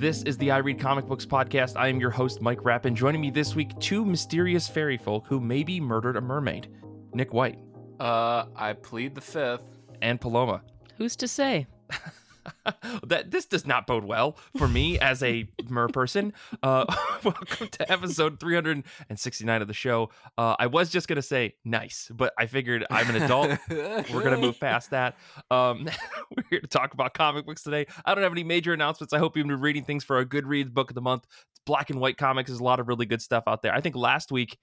This is the I Read Comic Books podcast. I am your host, Mike Rapin. Joining me this week, two mysterious fairy folk who maybe murdered a mermaid. Nick White. I plead the fifth. And Paloma. Who's to say? This does not bode well for me as a mer person. Welcome to episode 369 of the show. I was just going to say nice, but I figured I'm an adult. We're going to move past that. We're here to talk about comic books today. I don't have any major announcements. I hope you've been reading things for our Goodreads book of the month. It's Black and White Comics. There's a lot of really good stuff out there. I think last week,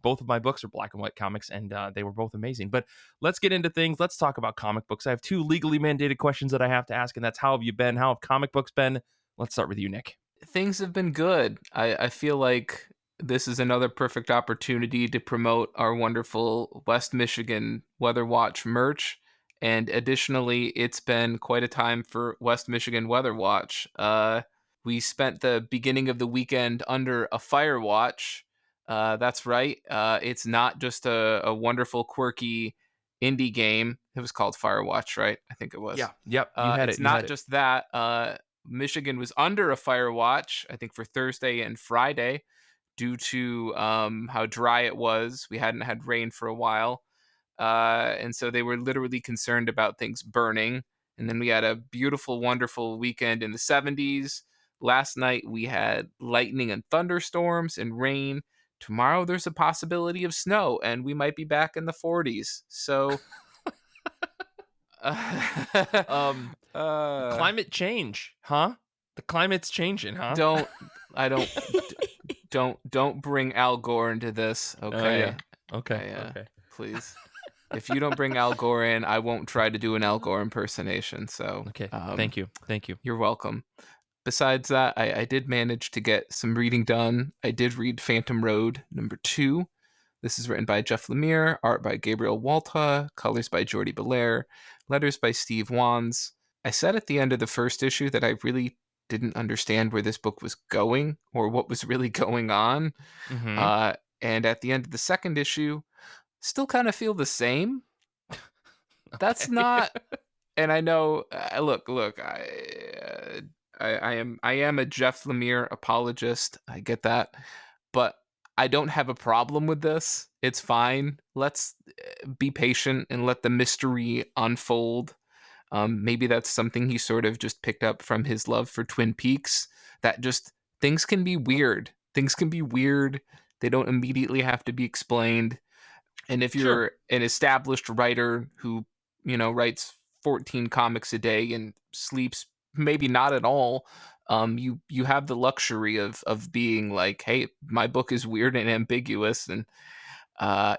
both of my books are black and white comics, and they were both amazing. But let's get into things. Let's talk about comic books. I have two legally mandated questions that I have to ask, and that's how have you been? How have comic books been? Let's start with you, Nick. Things have been good. I feel like this is another perfect opportunity to promote our wonderful West Michigan Weather Watch merch. And additionally, it's been quite a time for West Michigan Weather Watch. We spent the beginning of the weekend under a fire watch. That's right. It's not just a wonderful, quirky indie game. It was called Firewatch, right? I think it was. Yeah. Yep. You had it. It's not just that. Michigan was under a fire watch, I think, for Thursday and Friday due to how dry it was. We hadn't had rain for a while. And so they were literally concerned about things burning. And then we had a beautiful, wonderful weekend in the 70s. Last night we had lightning and thunderstorms and rain. Tomorrow there's a possibility of snow, and we might be back in the 40s. So, climate change, huh? The climate's changing, huh? Don't bring Al Gore into this, okay? Okay. Please. If you don't bring Al Gore in, I won't try to do an Al Gore impersonation. So, okay. Thank you. You're welcome. Besides that, I did manage to get some reading done. I did read Phantom Road #2. This is written by Jeff Lemire, art by Gabriel Walta, colors by Jordi Belair, letters by Steve Wands. I said at the end of the first issue that I really didn't understand where this book was going or what was really going on. Mm-hmm. And at the end of the second issue, still kind of feel the same. Okay. That's not... And I know, look, I am a Jeff Lemire apologist. I get that. But I don't have a problem with this. It's fine. Let's be patient and let the mystery unfold. Maybe that's something he sort of just picked up from his love for Twin Peaks. That just, things can be weird. They don't immediately have to be explained. And if you're an established writer who, writes 14 comics a day and sleeps maybe not at all, you have the luxury of being like, hey, my book is weird and ambiguous, and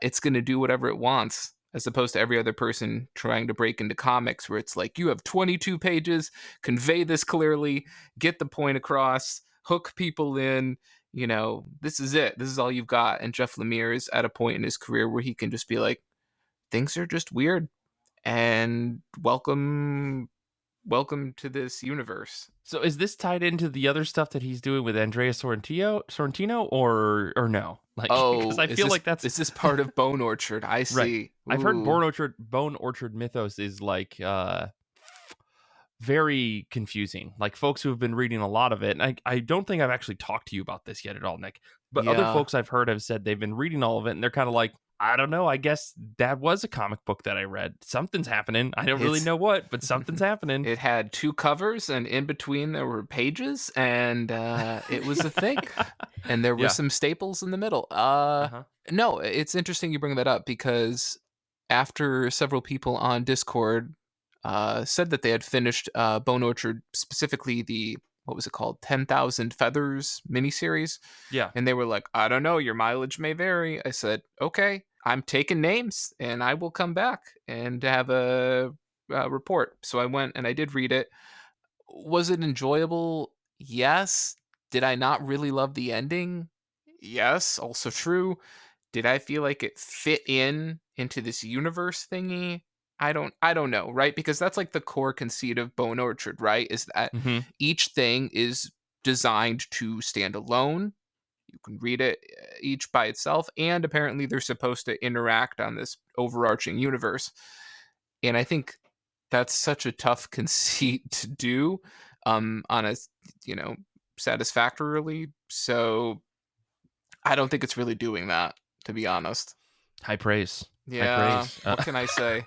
it's going to do whatever it wants, as opposed to every other person trying to break into comics where it's like, you have 22 pages, convey this clearly, get the point across, hook people in, this is it, this is all you've got. And Jeff Lemire is at a point in his career where he can just be like, things are just weird, and welcome to this universe. So is this tied into the other stuff that he's doing with Andrea Sorrentino or no? Like, because I feel like is this part of Bone Orchard? I see. Right. I've heard Bone Orchard mythos is like very confusing. Like, folks who have been reading a lot of it, and I don't think I've actually talked to you about this yet at all, Nick. But other folks I've heard have said they've been reading all of it, and they're kind of like, I don't know. I guess that was a comic book that I read. Something's happening. I don't really know what, but something's happening. It had 2 covers, and in between there were pages, and it was a thing. And there were some staples in the middle. No, it's interesting you bring that up, because after several people on Discord said that they had finished Bone Orchard, specifically the, what was it called? 10,000 Feathers miniseries. Yeah. And they were like, I don't know, your mileage may vary. I said, okay, I'm taking names and I will come back and have a report. So I went and I did read it. Was it enjoyable? Yes. Did I not really love the ending? Yes, also true. Did I feel like it fit into this universe thingy? I don't know, right? Because that's like the core conceit of Bone Orchard, right? Is that each thing is designed to stand alone. You can read it each by itself, and apparently they're supposed to interact on this overarching universe. And I think that's such a tough conceit to do on a, satisfactorily. So I don't think it's really doing that, to be honest. High praise. High Yeah, praise. what can I say?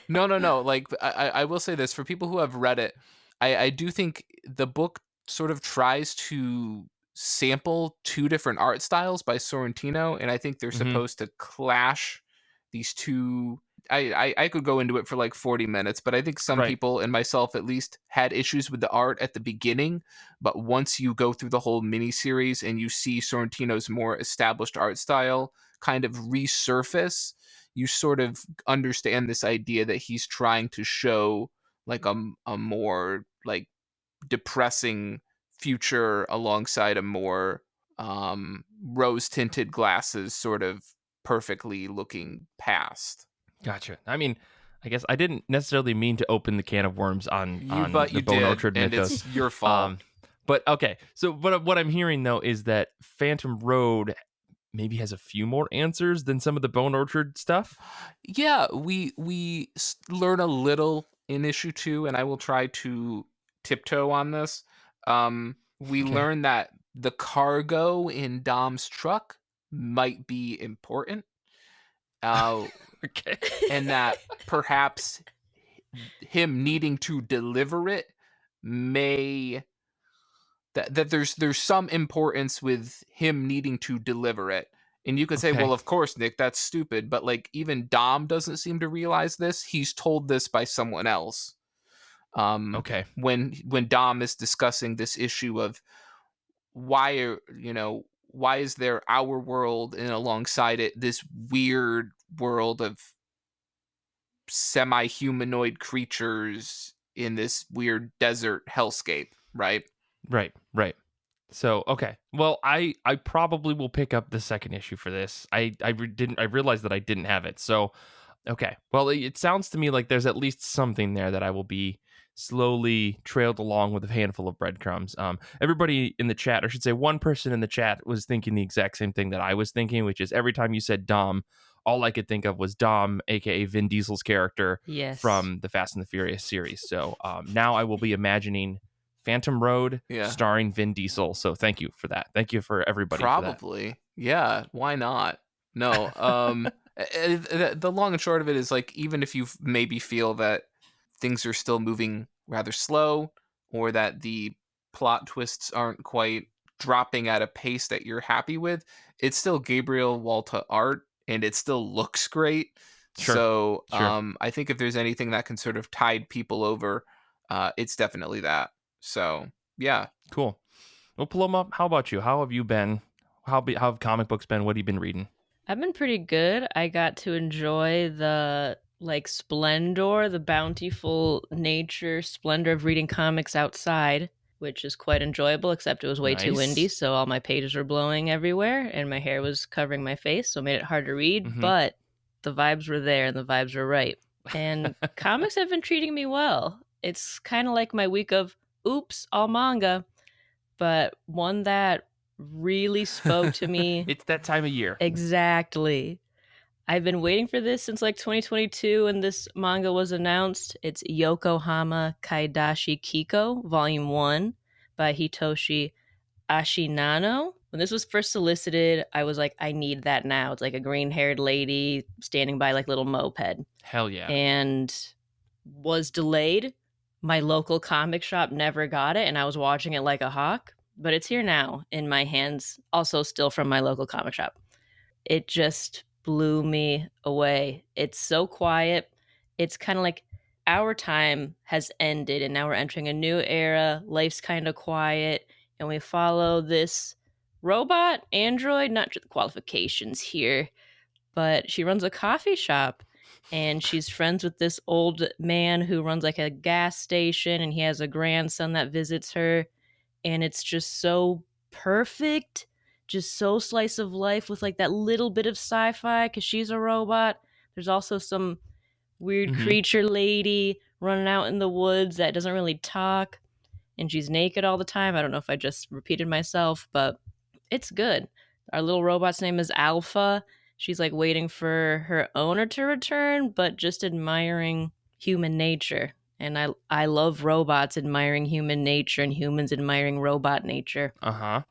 No, no, no. Like I will say this for people who have read it, I do think the book sort of tries to sample two different art styles by Sorrentino, and I think they're hmm supposed to clash these two. I could go into it for like 40 minutes, but I think some Right. people and myself at least had issues with the art at the beginning. But once you go through the whole miniseries and you see Sorrentino's more established art style kind of resurface, you sort of understand this idea that he's trying to show like a more like depressing future alongside a more rose tinted glasses sort of perfectly looking past. Gotcha. I mean, I guess I didn't necessarily mean to open the can of worms on But the you Bone did, Orchard and mythos. it's your fault. Um, but okay. So what I'm hearing though is that Phantom Road maybe has a few more answers than some of the Bone Orchard stuff. Yeah, we learn a little in issue 2, and I will try to tiptoe on this. We Okay. learn that the cargo in Dom's truck might be important, uh, Okay. and that perhaps him needing to deliver it may that there's some importance with him needing to deliver it. And you could say, well, Okay. of course, Nick, that's stupid. But like even Dom doesn't seem to realize this. He's told this by someone else. Okay. When Dom is discussing this issue of why is there our world and alongside it this weird world of semi-humanoid creatures in this weird desert hellscape, right? Right. Right. So okay. Well, I probably will pick up the second issue for this. Didn't I realized that I didn't have it. So okay. Well, it sounds to me like there's at least something there that I will be slowly trailed along with a handful of breadcrumbs. Everybody in the chat, or I should say one person in the chat, was thinking the exact same thing that I was thinking, which is every time you said Dom, all I could think of was Dom, aka Vin Diesel's character Yes. from the Fast and the Furious series. So now I will be imagining Phantom Road Yeah. starring Vin Diesel. So thank you for that. Thank you for everybody for that. Probably. Yeah, why not? No. The long and short of it is like even if you maybe feel that things are still moving rather slow or that the plot twists aren't quite dropping at a pace that you're happy with, it's still Gabriel Walta art and it still looks great. Sure. So, Sure. I think if there's anything that can sort of tide people over, it's definitely that. So, yeah. Cool. Well, Paloma, how about you? How have you been? How have comic books been? What have you been reading? I've been pretty good. I got to enjoy the splendor, the bountiful nature splendor of reading comics outside, which is quite enjoyable, except it was way too windy, Nice. so all my pages were blowing everywhere and my hair was covering my face, so it made it hard to read, Mm-hmm. but the vibes were there and the vibes were right. And comics have been treating me well. It's kind of like my week of oops, all manga, but one that really spoke to me. It's that time of year. Exactly. I've been waiting for this since 2022 when this manga was announced. It's Yokohama Kaidashi Kikou, Volume 1 by Hitoshi Ashinano. When this was first solicited, I was like, I need that now. It's like a green-haired lady standing by little moped. Hell yeah. And was delayed. My local comic shop never got it, and I was watching it like a hawk. But it's here now in my hands, also still from my local comic shop. It just blew me away. It's so quiet. It's kind of like our time has ended and now we're entering a new era. Life's kind of quiet. And we follow this robot, android, not sure the qualifications here, but she runs a coffee shop and she's friends with this old man who runs a gas station and he has a grandson that visits her. And it's just so perfect, just so slice of life with that little bit of sci-fi because she's a robot. There's also some weird Mm-hmm. creature lady running out in the woods that doesn't really talk, and she's naked all the time. I don't know if I just repeated myself, but it's good. Our little robot's name is Alpha. She's waiting for her owner to return, but just admiring human nature. and I love robots admiring human nature and humans admiring robot nature. Uh-huh.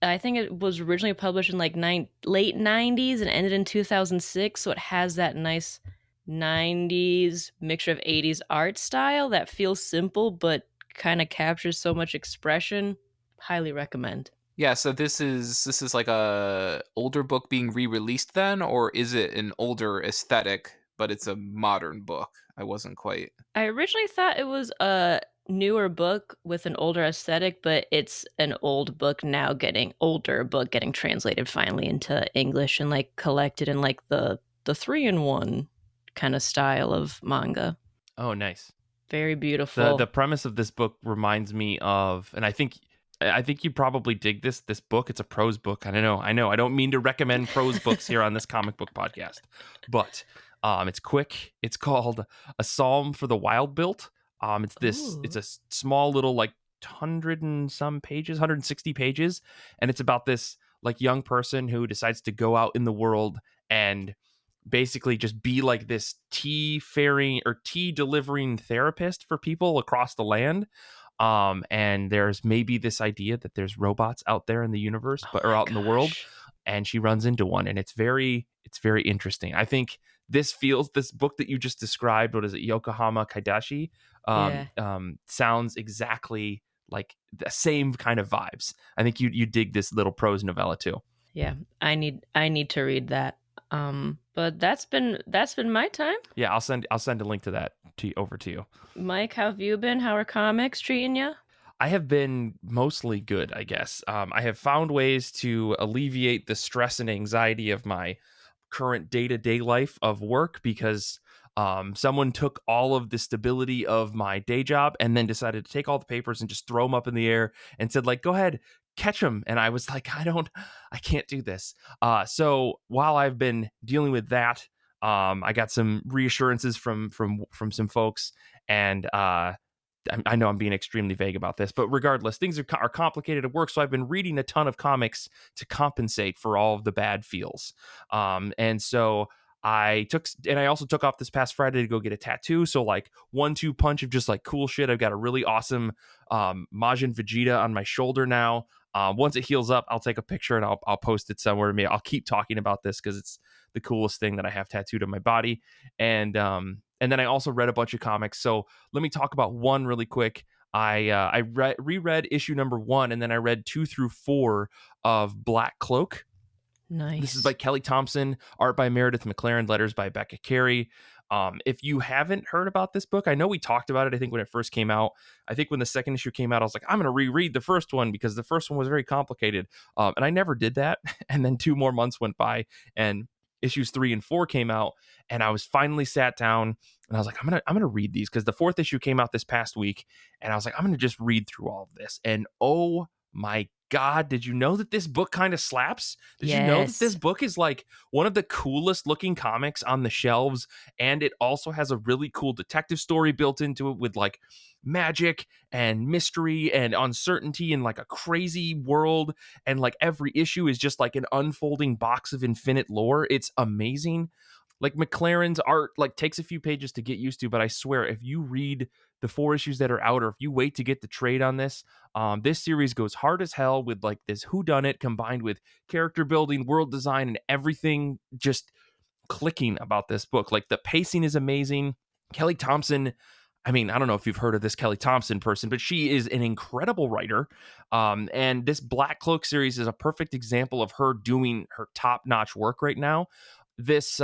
I think it was originally published in like late 90s and ended in 2006, so it has that nice 90s mixture of 80s art style that feels simple but kind of captures so much expression. Highly recommend. Yeah, so this is like a older book being re-released then, or is it an older aesthetic but it's a modern book? I wasn't quite. I originally thought it was a newer book with an older aesthetic, but it's an old book now getting older book getting translated finally into English and like collected in like the 3-in-1 kind of style of manga. Oh, nice. Very beautiful. The premise of this book reminds me of, and I think you probably dig this book. It's a prose book. I know. I don't mean to recommend prose books here on this comic book podcast, but it's quick. It's called A Psalm for the Wild Built. It's a small little like 100 and some pages, 160 pages, and it's about this like young person who decides to go out in the world and basically just be like this tea delivering therapist for people across the land. And there's maybe this idea that there's robots out there in the universe, or out in the world, and she runs into one, and it's very interesting. I think this book that you just described, what is it, Yokohama Kaidashi, sounds exactly like the same kind of vibes. I think you dig this little prose novella too. Yeah, I need to read that. But that's been my time. Yeah, I'll send a link to that over to you. Mike, how have you been? How are comics treating you? I have been mostly good, I guess. I have found ways to alleviate the stress and anxiety of my current day-to-day life of work, because someone took all of the stability of my day job and then decided to take all the papers and just throw them up in the air and said, like, go ahead, catch them. And I was like, I can't do this. So while I've been dealing with that, I got some reassurances from some folks, and I know I'm being extremely vague about this, but regardless, things are complicated at work. So I've been reading a ton of comics to compensate for all of the bad feels. And so I also took off this past Friday to go get a tattoo. So like 1-2 punch of just like cool shit. I've got a really awesome Majin Vegeta on my shoulder now. Once it heals up, I'll take a picture and I'll post it somewhere. Maybe I'll keep talking about this because it's the coolest thing that I have tattooed on my body. And then I also read a bunch of comics. So let me talk about one really quick. I reread issue number 1, and then I read 2 through 4 of Black Cloak. Nice. This is by Kelly Thompson, art by Meredith McLaren, letters by Becca Carey. If you haven't heard about this book, I know we talked about it, I think, when it first came out. I think when the second issue came out, I was like, I'm going to reread the first one because the first one was very complicated. And I never did that. And then 2 more months went by, and issues 3 and 4 came out, and I was finally sat down and I was like, I'm gonna read these, because the 4th issue came out this past week, and I was like, I'm gonna just read through all of this. And oh my God, did you know that this book kind of slaps? Did you know that this book is like one of the coolest looking comics on the shelves? And it also has a really cool detective story built into it with like magic and mystery and uncertainty and like a crazy world. And like every issue is just like an unfolding box of infinite lore. It's amazing. Like McLaren's art like takes a few pages to get used to, but I swear if you read the 4 issues that are out, or if you wait to get the trade on this, this series goes hard as hell with like this whodunit combined with character building, world design, and everything just clicking about this book. Like the pacing is amazing. Kelly Thompson, I mean, I don't know if you've heard of this Kelly Thompson person, but she is an incredible writer. And this Black Cloak series is a perfect example of her doing her top-notch work right now. This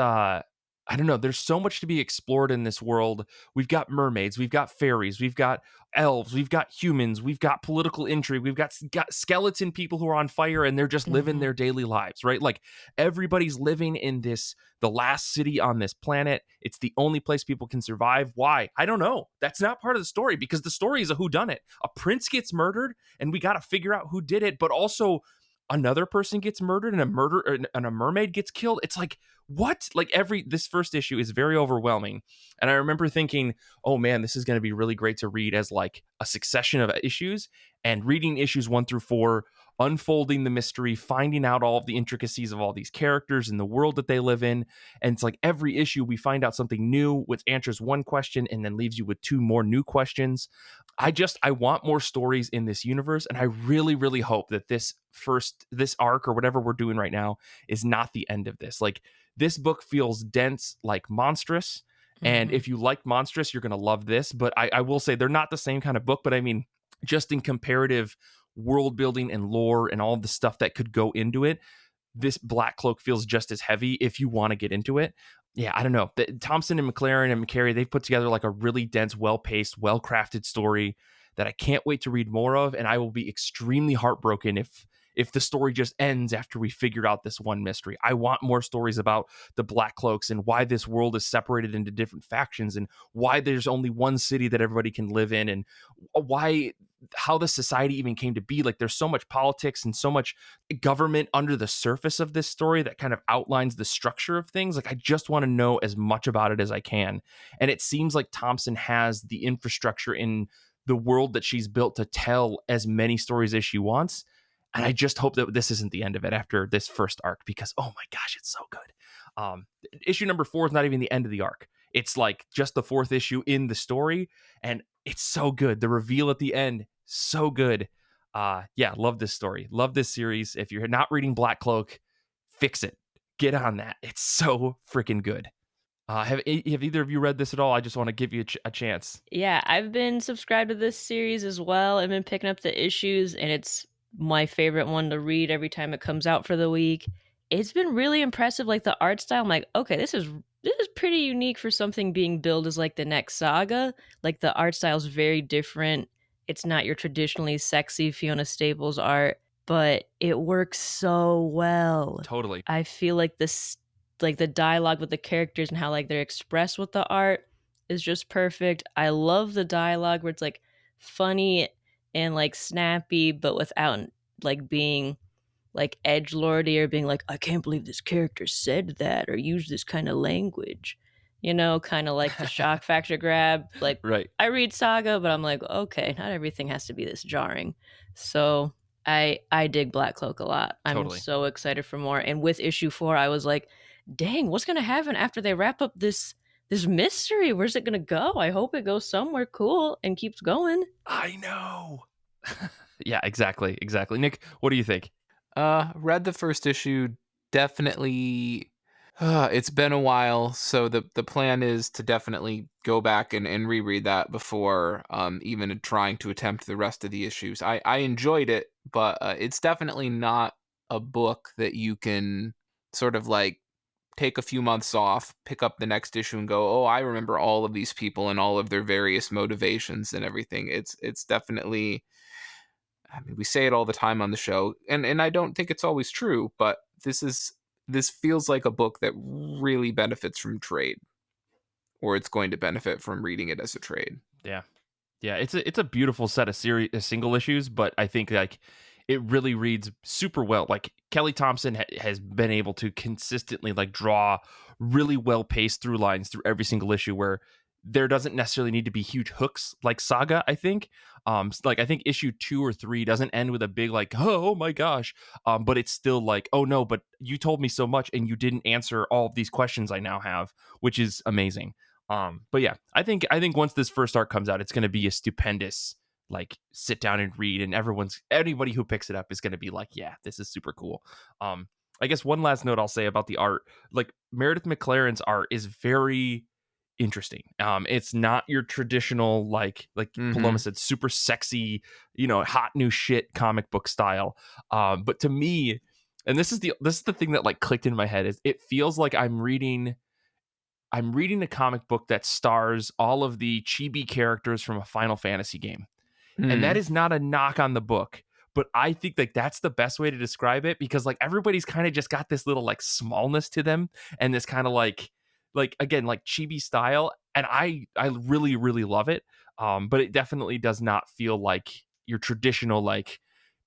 I don't know, there's so much to be explored in this world. We've got mermaids, we've got fairies, we've got elves, we've got humans, we've got political intrigue, we've got skeleton people who are on fire and they're just living their daily lives, right? Like everybody's living in the last city on this planet. It's the only place people can survive. Why? I don't know. That's not part of the story, because the story is a whodunit. A prince gets murdered and we got to figure out who did it, but also another person gets murdered and a mermaid gets killed. It's like, what? Like this first issue is very overwhelming. And I remember thinking, oh man, this is going to be really great to read as like a succession of issues. And reading issues 1 through 4 unfolding the mystery, finding out all of the intricacies of all these characters and the world that they live in. And it's like every issue we find out something new, which answers one question and then leaves you with two more new questions. I want more stories in this universe, and I really, really hope that this arc or whatever we're doing right now is not the end of this. Like, this book feels dense, like Monstrous. And if you like Monstrous, you're going to love this. But I will say they're not the same kind of book. But I mean, just in comparative world building and lore and all the stuff that could go into it, this Black Cloak feels just as heavy if you want to get into it. Yeah, I don't know. Thompson and McLaren and McCary, they've put together like a really dense, well-paced, well-crafted story that I can't wait to read more of. And I will be extremely heartbroken if the story just ends after we figured out this one mystery. I want more stories about the Black Cloaks and why this world is separated into different factions and why there's only one city that everybody can live in and how the society even came to be. Like, there's so much politics and so much government under the surface of this story that kind of outlines the structure of things. Like, I just want to know as much about it as I can. And it seems like Thompson has the infrastructure in the world that she's built to tell as many stories as she wants. And I just hope that this isn't the end of it after this first arc, because, oh my gosh, it's so good. Issue number 4 is not even the end of the arc. It's like just the 4th issue in the story, and it's so good. The reveal at the end, so good. Yeah, love this story. Love this series. If you're not reading Black Cloak, fix it. Get on that. It's so freaking good. Have either of you read this at all? I just want to give you a chance. Yeah, I've been subscribed to this series as well. I've been picking up the issues, and it's my favorite one to read every time it comes out for the week. It's been really impressive, like the art style. I'm like, okay, this is pretty unique for something being billed as like the next saga. Like, the art style is very different. It's not your traditionally sexy Fiona Staples art, but it works so well. Totally. I feel like the dialogue with the characters and how like they're expressed with the art is just perfect. I love the dialogue where it's like funny and like snappy, but without like being like edgelordy or being like, I can't believe this character said that or used this kind of language. Kind of like the shock factor grab. Like, right. I read Saga, but I'm like, okay, not everything has to be this jarring. So I dig Black Cloak a lot. Totally. I'm so excited for more. And with issue 4, I was like, dang, what's gonna happen after they wrap up this mystery? Where's it gonna go? I hope it goes somewhere cool and keeps going. I know. Yeah, exactly. Nick, what do you think? Read the first issue. Definitely. It's been a while, so the plan is to definitely go back and reread that before even trying to attempt the rest of the issues. I enjoyed it, but it's definitely not a book that you can sort of like take a few months off, pick up the next issue and go, oh, I remember all of these people and all of their various motivations and everything. It's definitely, I mean, we say it all the time on the show, and I don't think it's always true, but this feels like a book that really benefits from trade, or it's going to benefit from reading it as a trade. Yeah. It's a beautiful set of single issues, but I think like it really reads super well. Like, Kelly Thompson has been able to consistently like draw really well paced through lines through every single issue where there doesn't necessarily need to be huge hooks like Saga, I think. Like, I think issue 2 or 3 doesn't end with a big like, oh my gosh. But it's still like, oh no, but you told me so much and you didn't answer all of these questions I now have, which is amazing. But yeah, I think once this first arc comes out, it's going to be a stupendous like sit down and read, and anybody who picks it up is going to be like, yeah, this is super cool. I guess one last note I'll say about the art, like Meredith McLaren's art is very interesting. It's not your traditional like Paloma said, super sexy, hot new shit comic book style. But to me, and this is the thing that like clicked in my head, is it feels like I'm reading a comic book that stars all of the chibi characters from a Final Fantasy game. And that is not a knock on the book, but I think like that's the best way to describe it, because like everybody's kind of just got this little like smallness to them and this kind of like again, like chibi style. And I really, really love it. But it definitely does not feel like your traditional, like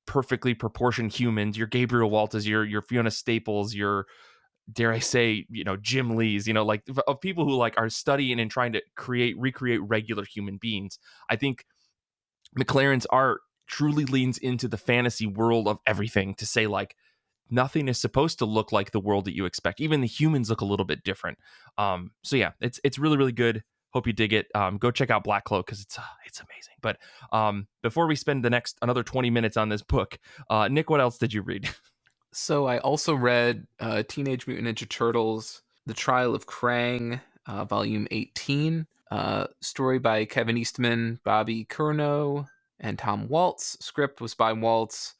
perfectly proportioned humans, your Gabriel Walters, your Fiona Staples, your, dare I say, Jim Lee's, like of people who like are studying and trying to recreate regular human beings. I think McLaren's art truly leans into the fantasy world of everything to say, like, nothing is supposed to look like the world that you expect. Even the humans look a little bit different. So yeah, it's really, really good. Hope you dig it. Go check out Black Cloak because it's amazing. But before we spend the next another 20 minutes on this book, Nick, what else did you read? So I also read Teenage Mutant Ninja Turtles: The Trial of Krang, Volume 18. Story by Kevin Eastman, Bobby Curnow, and Tom Waltz. Script was by Waltz.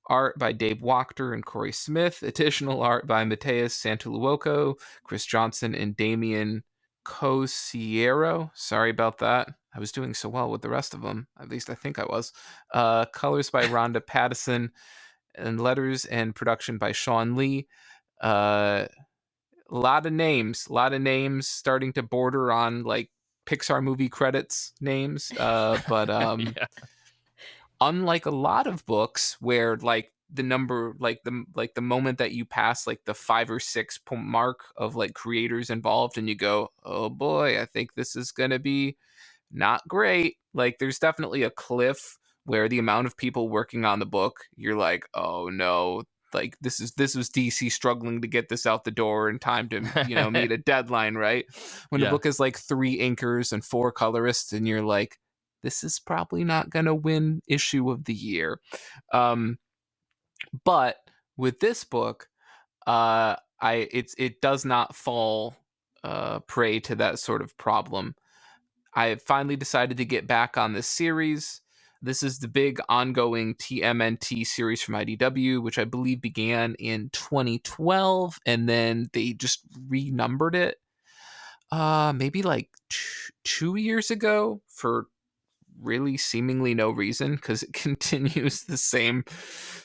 Art by Dave Wachter and Corey Smith. Additional art by Mateus Santoluoco, Chris Johnson, and Damian Cosiero. Sorry about that. I was doing so well with the rest of them. At least I think I was. Colors by Rhonda Pattison, and letters and production by Sean Lee. A lot of names starting to border on like Pixar movie credits names. But Yeah. unlike a lot of books where like the number, like the moment that you pass like the 5 or 6 point mark of like creators involved and you go, oh boy, I think this is gonna be not great. Like there's definitely a cliff where the amount of people working on the book, you're like, oh no, like this was DC struggling to get this out the door in time to meet a deadline, right? When the Yeah. book is like 3 inkers and 4 colorists, and you're like, this is probably not gonna win issue of the year. But with this book, it does not fall prey to that sort of problem. I have finally decided to get back on this series. This is the big ongoing TMNT series from IDW, which I believe began in 2012, and then they just renumbered it maybe like 2 years ago for really seemingly no reason, because it continues the same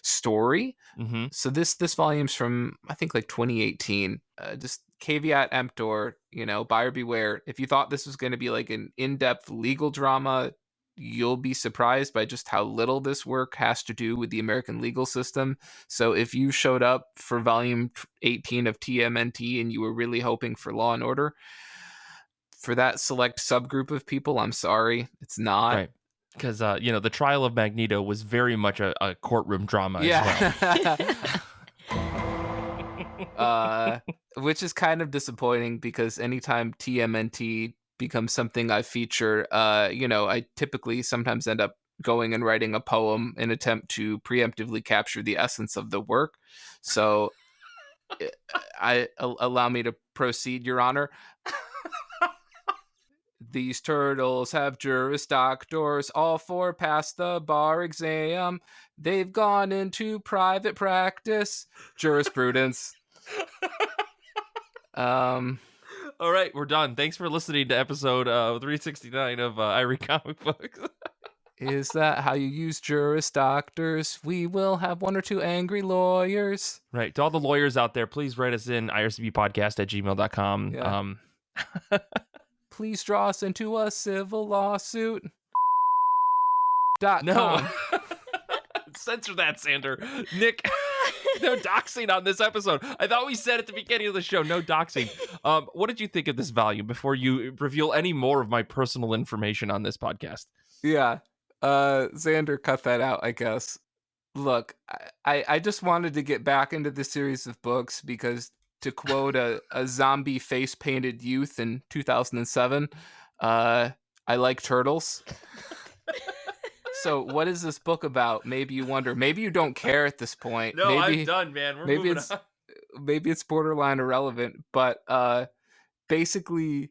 story. Mm-hmm. So this volume's from I think like 2018. Just caveat emptor, buyer beware. If you thought this was going to be like an in-depth legal drama, you'll be surprised by just how little this work has to do with the American legal system. So if you showed up for volume 18 of TMNT and you were really hoping for Law and Order, for that select subgroup of people, I'm sorry, it's not. Right. Because, the trial of Magneto was very much a courtroom drama as well. Which is kind of disappointing because anytime TMNT becomes something I feature, I typically sometimes end up going and writing a poem in attempt to preemptively capture the essence of the work. So allow me to proceed, Your Honor. These turtles have Juris Doctors, all 4 passed the bar exam. They've gone into private practice, jurisprudence. All right, we're done. Thanks for listening to episode 369 of Irie Comic Books. Is that how you use Juris Doctors? We will have 1 or 2 angry lawyers. Right. To all the lawyers out there, please write us in ircbpodcast@gmail.com. Yeah. Please draw us into a civil lawsuit. No. Censor that, Zander. Nick, no doxing on this episode. I thought we said at the beginning of the show, no doxing. What did you think of this volume before you reveal any more of my personal information on this podcast? Yeah. Zander, cut that out, I guess. Look, I just wanted to get back into the series of books because, to quote a zombie face-painted youth in 2007, I like turtles. So what is this book about? Maybe you wonder. Maybe you don't care at this point. No, maybe, I'm done, man. We're moving on. Maybe it's borderline irrelevant, but basically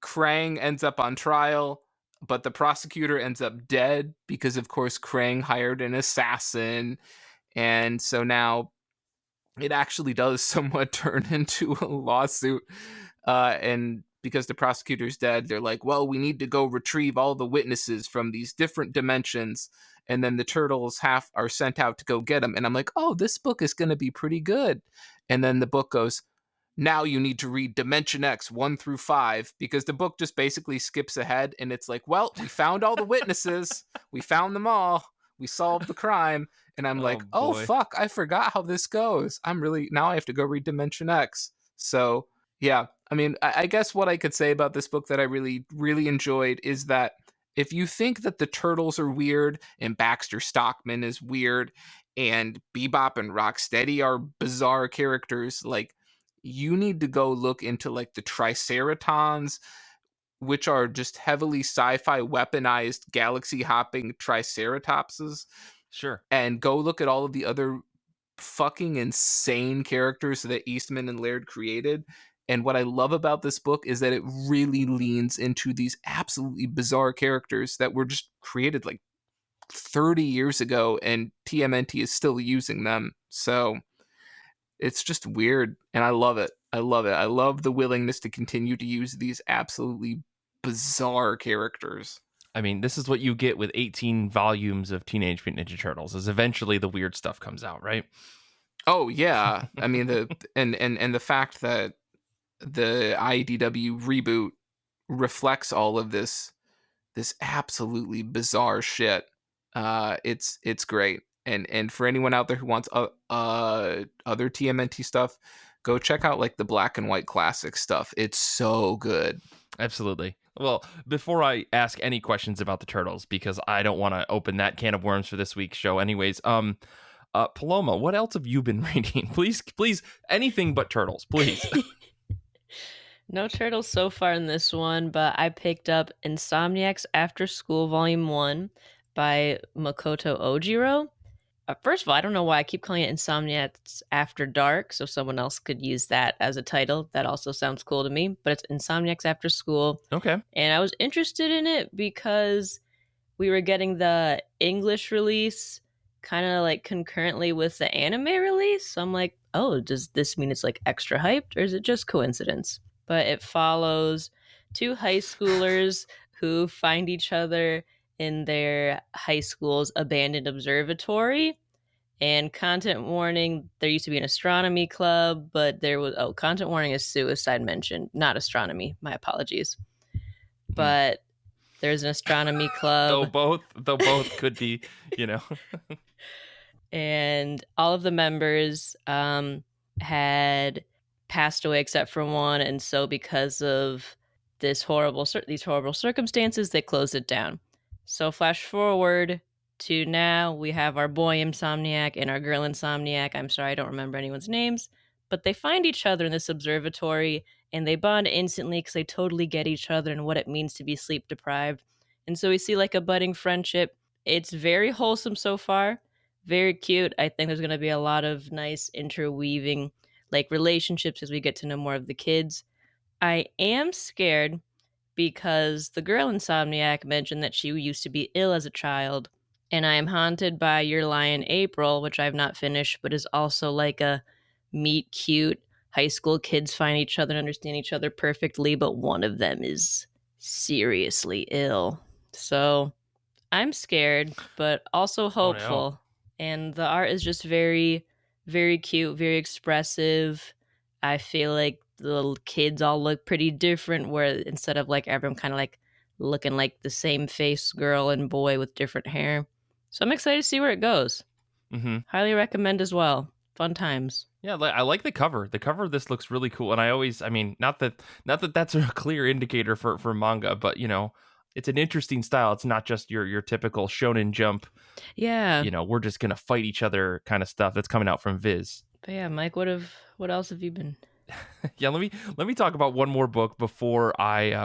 Krang ends up on trial, but the prosecutor ends up dead because, of course, Krang hired an assassin. And so now it actually does somewhat turn into a lawsuit. And because the prosecutor's dead, they're like, well, we need to go retrieve all the witnesses from these different dimensions. And then the turtles are sent out to go get them. And I'm like, oh, this book is going to be pretty good. And then the book goes, now you need to read Dimension X 1 through 5, because the book just basically skips ahead. And it's like, well, we found all the witnesses. We found them all. We solved the crime. And I'm like, oh, fuck, I forgot how this goes. Now I have to go read Dimension X. So, yeah, I mean, I guess what I could say about this book that I really, really enjoyed is that if you think that the Turtles are weird and Baxter Stockman is weird and Bebop and Rocksteady are bizarre characters, like, you need to go look into like the Triceratons, which are just heavily sci-fi weaponized galaxy hopping triceratopses, Sure. and go look at all of the other fucking insane characters that Eastman and Laird created. And what I love about this book is that it really leans into these absolutely bizarre characters that were just created like 30 years ago, and TMNT is still using them. So it's just weird, and I love it. I love it. I love the willingness to continue to use these absolutely bizarre characters. I mean, this is what you get with 18 volumes of Teenage Mutant Ninja Turtles, is eventually the weird stuff comes out, right? Oh yeah, I mean and the fact that the IDW reboot reflects all of this absolutely bizarre shit. It's great. And for anyone out there who wants other TMNT stuff, go check out like the Black and White Classic stuff. It's so good. Absolutely. Well, before I ask any questions about the Turtles, because I don't want to open that can of worms for this week's show anyways, Paloma, what else have you been reading? Please, anything but Turtles, please. No turtles so far in this one, but I picked up Insomniacs After School Volume 1 by Makoto Ojiro. First of all, I don't know why I keep calling it Insomniacs After Dark, so someone else could use that as a title. That also sounds cool to me, but it's Insomniacs After School. Okay. And I was interested in it because we were getting the English release kind of like concurrently with the anime release. So I'm like, oh, does this mean it's like extra hyped, or is it just coincidence? But it follows two high schoolers who find each other in their high school's abandoned observatory. And content warning, there used to be an astronomy club, but there was, content warning is suicide mentioned, not astronomy. My apologies. But there's an astronomy though club. both could be, And all of the members had passed away except for one, and so because of these horrible circumstances, they closed it down. So flash forward to now, we have our boy Insomniac and our girl Insomniac. I'm sorry, I don't remember anyone's names, but they find each other in this observatory, and they bond instantly because they totally get each other and what it means to be sleep deprived. And so we see like a budding friendship. It's very wholesome so far, very cute. I think there's going to be a lot of nice interweaving like relationships as we get to know more of the kids. I am scared because the girl Insomniac mentioned that she used to be ill as a child, and I am haunted by Your Lion April, which I've not finished, but is also like a meet cute high school kids find each other and understand each other perfectly, but one of them is seriously ill. So I'm scared, but also hopeful. no. And the art is just very, very cute, very expressive. I feel like the little kids all look pretty different, where instead of like everyone kind of like looking like the same face girl and boy with different hair. So I'm excited to see where it goes. Mm-hmm. Highly recommend as well. Fun times. Yeah, I like the cover. The cover of this looks really cool, and I mean, not that that's a clear indicator for manga, but it's an interesting style. It's not just your typical Shonen Jump. Yeah. We're just gonna fight each other kind of stuff that's coming out from Viz. But yeah, Mike, what else have you been? Yeah, let me talk about one more book before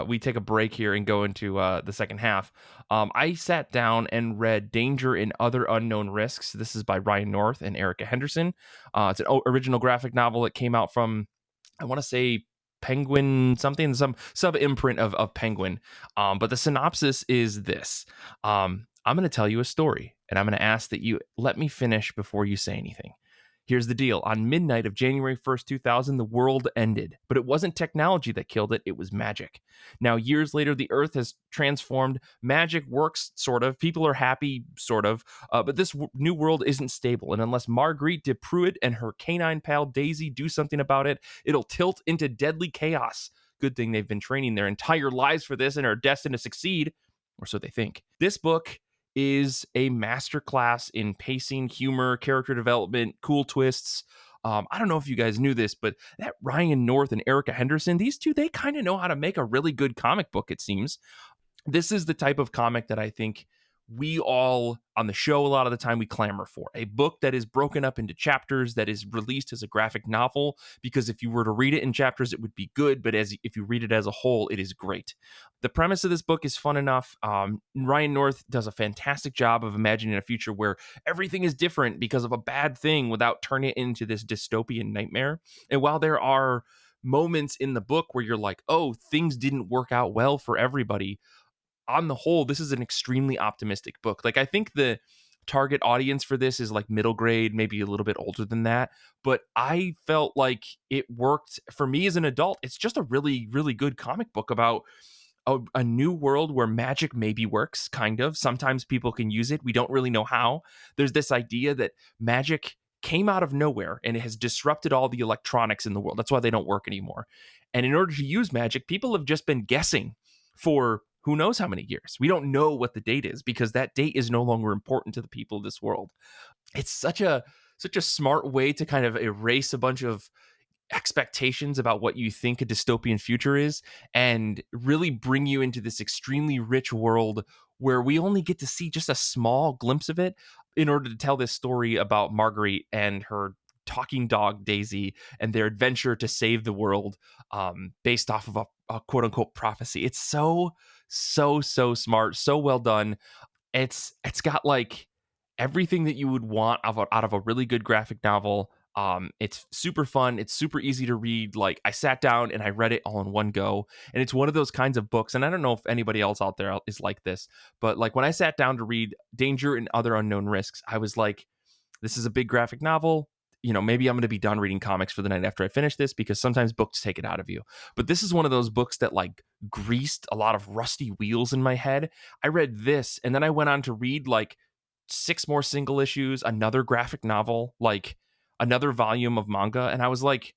we take a break here and go into the second half. I sat down and read Danger in Other Unknown Risks. This is by Ryan North and Erica Henderson. It's an original graphic novel that came out from, I want to say, Penguin something, some sub imprint of Penguin. But the synopsis is this. I'm going to tell you a story, and I'm going to ask that you let me finish before you say anything. Here's the deal. On midnight of January 1st, 2000, the world ended. But it wasn't technology that killed it. It was magic. Now, years later, the Earth has transformed. Magic works, sort of. People are happy, sort of. But this new world isn't stable. And unless Marguerite de Pruitt and her canine pal Daisy do something about it, it'll tilt into deadly chaos. Good thing they've been training their entire lives for this and are destined to succeed. Or so they think. This book is a masterclass in pacing, humor, character development, cool twists. I don't know if you guys knew this, but that Ryan North and Erica Henderson, these two, they kind of know how to make a really good comic book, it seems. this is the type of comic that I think we all on the show a lot of the time we clamor for. A book that is broken up into chapters, that is released as a graphic novel, because if you were to read it in chapters, it would be good, but if you read it as a whole, it is great. The premise of this book is fun enough. Ryan North does a fantastic job of imagining a future where everything is different because of a bad thing without turning it into this dystopian nightmare. And while there are moments in the book where you're like, oh, things didn't work out well for everybody, on the whole, this is an extremely optimistic book. Like, I think the target audience for this is like middle grade, maybe a little bit older than that. But I felt like it worked for me as an adult. It's just a really, really good comic book about a new world where magic maybe works, kind of. Sometimes people can use it. We don't really know how. There's this idea that magic came out of nowhere and it has disrupted all the electronics in the world. That's why they don't work anymore. And in order to use magic, people have just been guessing for who knows how many years. We don't know what the date is because that date is no longer important to the people of this world. It's such a smart way to kind of erase a bunch of expectations about what you think a dystopian future is and really bring you into this extremely rich world where we only get to see just a small glimpse of it in order to tell this story about Marguerite and her talking dog Daisy and their adventure to save the world, based off of a quote unquote prophecy. It's so smart, so well done. It's got like everything that you would want out of a really good graphic novel. It's super fun. It's super easy to read. Like, I sat down and I read it all in one go. And it's one of those kinds of books. And I don't know if anybody else out there is like this, but like when I sat down to read Danger and Other Unknown Risks, I was like, this is a big graphic novel. You know, maybe I'm going to be done reading comics for the night after I finish this, because sometimes books take it out of you. But this is one of those books that like greased a lot of rusty wheels in my head. I read this and then I went on to read like 6 more single issues, another graphic novel, like another volume of manga. And I was like,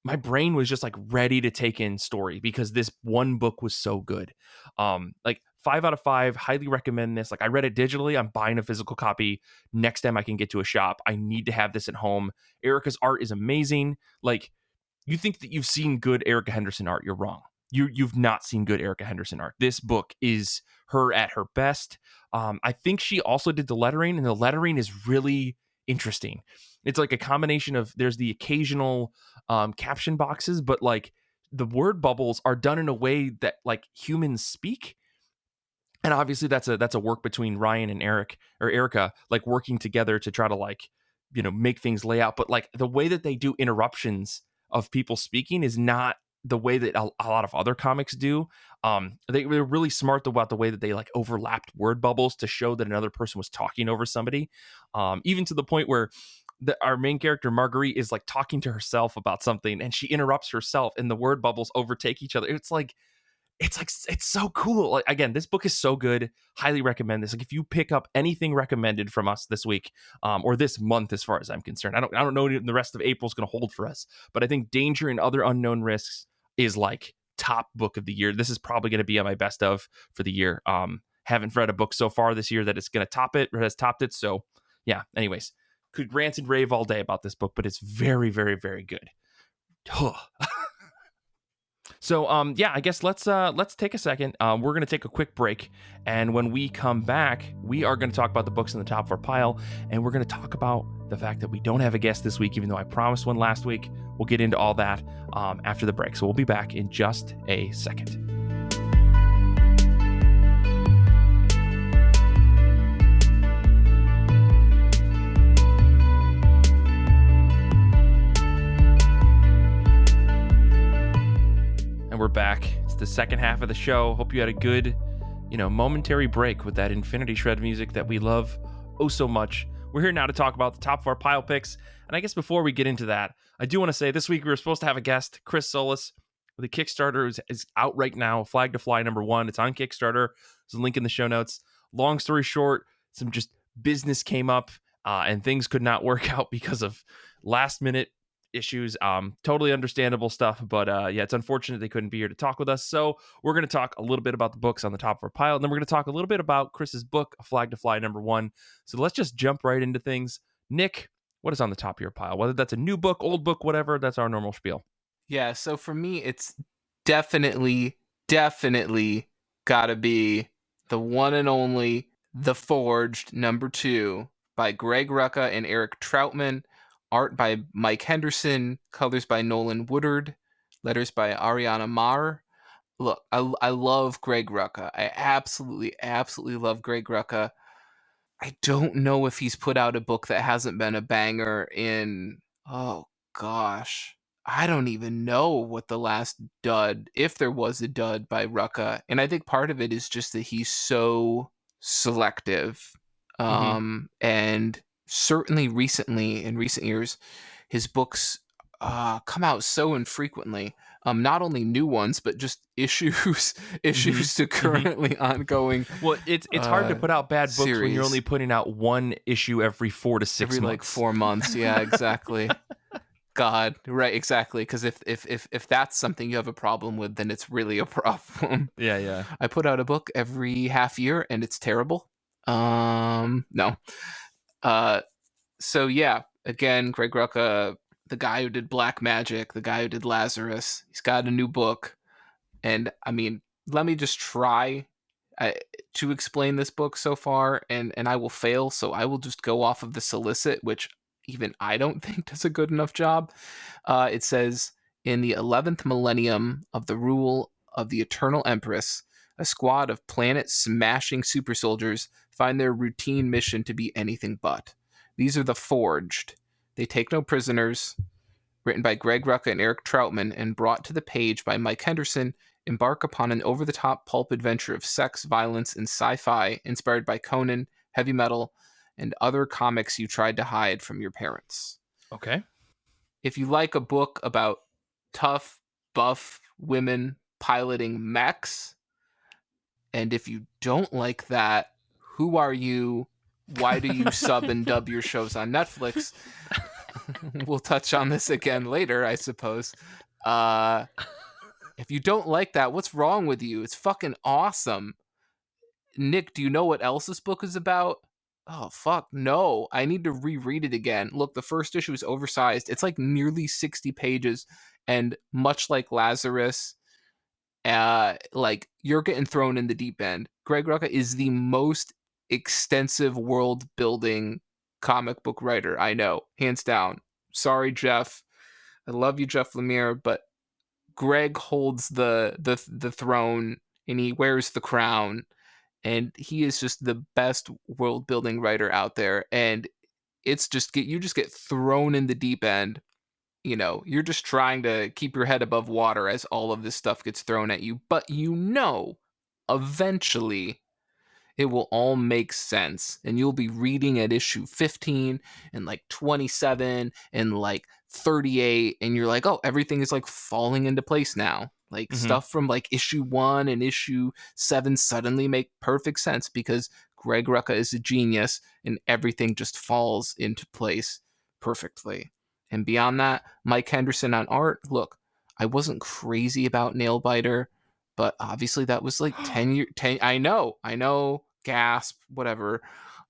my brain was just like ready to take in story because this one book was so good. Like 5 out of 5, highly recommend this. Like, I read it digitally. I'm buying a physical copy next time I can get to a shop. I need to have this at home. Erica's art is amazing. Like, you think that you've seen good Erica Henderson art. You're wrong. You've not seen good Erica Henderson art. This book is her at her best. I think she also did the lettering, and the lettering is really interesting. It's like a combination of, there's the occasional caption boxes, but like the word bubbles are done in a way that like humans speak. And obviously that's a work between Ryan and Erica, like working together to try to like, you know, make things lay out. But like the way that they do interruptions of people speaking is not the way that a lot of other comics do. They're really smart about the way that they like overlapped word bubbles to show that another person was talking over somebody. Even to the point where our main character Marguerite is like talking to herself about something and she interrupts herself and the word bubbles overtake each other. It's so cool. Like, again, this book is so good. Highly recommend this. Like, if you pick up anything recommended from us this week, or this month, as far as I'm concerned, I don't know what the rest of April is going to hold for us, but I think Danger and Other Unknown Risks is like top book of the year. This is probably going to be on my best of for the year. Haven't read a book so far this year that it's going to top it or has topped it. So yeah, anyways, could rant and rave all day about this book, but it's very, very, very good. So, yeah, I guess let's take a second. We're going to take a quick break. And when we come back, we are going to talk about the books in the top of our pile. And we're going to talk about the fact that we don't have a guest this week, even though I promised one last week. We'll get into all that after the break. So we'll be back in just a second. And we're back. It's the second half of the show. Hope you had a good, momentary break with that Infinity Shred music that we love oh so much. We're here now to talk about the top of our pile picks. And I guess before we get into that, I do want to say this week we were supposed to have a guest, Chris Solis. The Kickstarter is out right now, Flag to Fly #1. It's on Kickstarter. There's a link in the show notes. Long story short, some just business came up and things could not work out because of last minute issues. Totally understandable stuff, but yeah, it's unfortunate they couldn't be here to talk with us. So we're going to talk a little bit about the books on the top of our pile, and then we're going to talk a little bit about Chris's book, Flag to Fly #1. So let's just jump right into things. Nick, what is on the top of your pile? Whether that's a new book, old book, whatever, that's our normal spiel. Yeah, so for me, it's definitely gotta be the one and only The Forged #2 by Greg Rucka and Eric Troutman. Art by Mike Henderson. Colors by Nolan Woodard. Letters by Ariana Marr. Look, I love Greg Rucka. I absolutely love Greg Rucka. I don't know if he's put out a book that hasn't been a banger in, oh gosh, I don't even know what the last dud, if there was a dud by Rucka. And I think part of it is just that he's so selective. And certainly recently, in recent years, his books come out so infrequently. Not only new ones, but just issues to currently ongoing. Well, it's hard to put out bad books when series. you're only putting out one issue every 4 to 6 months. Like 4 months. Yeah, exactly. God, right, exactly. Because if that's something you have a problem with, then it's really a problem. Yeah. I put out a book every half year, and it's terrible. No. So yeah, again, Greg Rucka, the guy who did Black Magic, the guy who did Lazarus, he's got a new book. And I mean, let me just try to explain this book so far, and I will fail. So I will just go off of the solicit, which even I don't think does a good enough job. It says, in the 11th millennium of the rule of the Eternal Empress, a squad of planet-smashing super soldiers find their routine mission to be anything but. These are the Forged. They take no prisoners. Written by Greg Rucka and Eric Troutman and brought to the page by Mike Henderson, embark upon an over-the-top pulp adventure of sex, violence, and sci-fi inspired by Conan, heavy metal, and other comics you tried to hide from your parents. Okay. If you like a book about tough, buff women piloting mechs, and if you don't like that, who are you? Why do you sub and dub your shows on Netflix? We'll touch on this again later, I suppose. If you don't like that, what's wrong with you? It's fucking awesome. Nick, do you know what else this book is about? Oh, fuck, no. I need to reread it again. Look, the first issue is oversized. It's like nearly 60 pages, and much like Lazarus, like, you're getting thrown in the deep end. Greg Rucka is the most extensive world-building comic book writer I know, hands down. Sorry, Jeff. I love you, Jeff Lemire, but Greg holds the throne, and he wears the crown, and he is just the best world building writer out there. And it's just you just get thrown in the deep end. You know, you're just trying to keep your head above water as all of this stuff gets thrown at you, but eventually it will all make sense, and you'll be reading at issue 15 and like 27 and like 38, and you're like, oh, everything is like falling into place now. Like stuff from like issue 1 and issue 7 suddenly make perfect sense because Greg Rucka is a genius and everything just falls into place perfectly. And beyond that, Mike Henderson on art. Look, I wasn't crazy about Nailbiter, but obviously that was like 10 I know, gasp, whatever.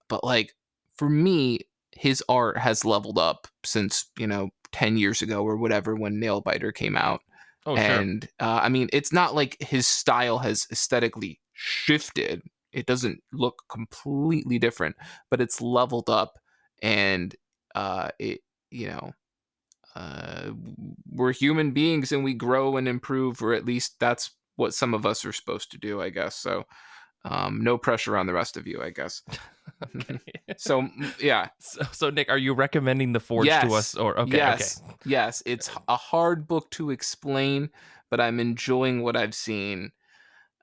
But like, for me, his art has leveled up since, 10 years ago or whatever, when Nailbiter came out. Oh, and sure. I mean, it's not like his style has aesthetically shifted. It doesn't look completely different, but it's leveled up, and it, we're human beings and we grow and improve, or at least that's what some of us are supposed to do, I guess. So no pressure on the rest of you, I guess. So yeah. So Nick, are you recommending The Forge to us? Or Yes, it's a hard book to explain, but I'm enjoying what I've seen.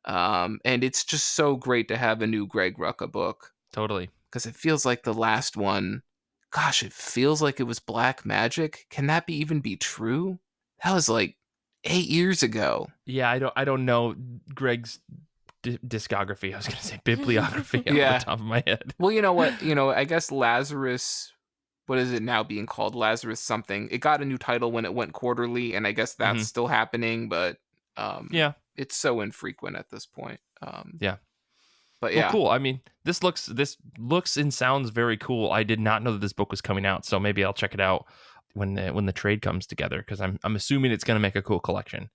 And it's just so great to have a new Greg Rucka book. Totally. Because it feels like the last one, gosh, it feels like it was Black Magic. Can that even be true? That was like 8 years ago. Yeah, I don't know Greg's discography. I was going to say bibliography off the top of my head. Well, you know what? I guess Lazarus, what is it now being called? Lazarus something. It got a new title when it went quarterly, and I guess that's still happening, but yeah, it's so infrequent at this point. Yeah. But yeah. Well, cool. I mean, this looks and sounds very cool. I did not know that this book was coming out, so maybe I'll check it out when the trade comes together, because I'm assuming it's going to make a cool collection.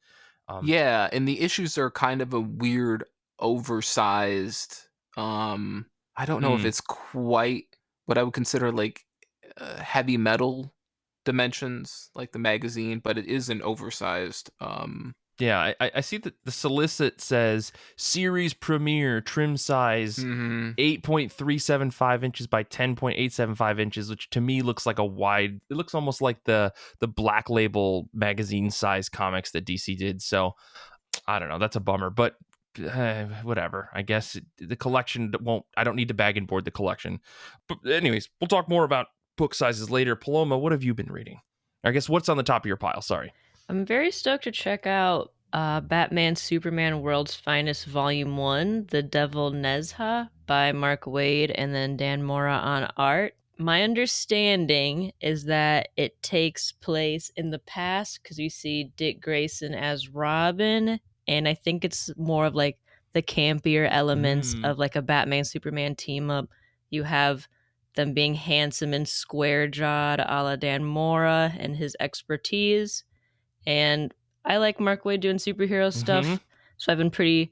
Yeah, and the issues are kind of a weird oversized. I don't know if it's quite what I would consider like heavy metal dimensions, like the magazine, but it is an oversized. Yeah, I see that the solicit says series premiere trim size Mhm. 8.375 inches by 10.875 inches, which to me looks like a wide. It looks almost like the Black Label magazine size comics that DC did. So I don't know. That's a bummer, but whatever. I guess the collection won't. I don't need to bag and board the collection. But anyways, we'll talk more about book sizes later. Paloma, what have you been reading? I guess what's on the top of your pile? Sorry. I'm very stoked to check out Batman Superman World's Finest Volume 1, The Devil Nezha by Mark Waid and then Dan Mora on art. My understanding is that it takes place in the past because you see Dick Grayson as Robin, and I think it's more of like the campier elements of like a Batman Superman team up. You have them being handsome and square jawed a la Dan Mora and his expertise. And I like Mark Waid doing superhero stuff, so I've been pretty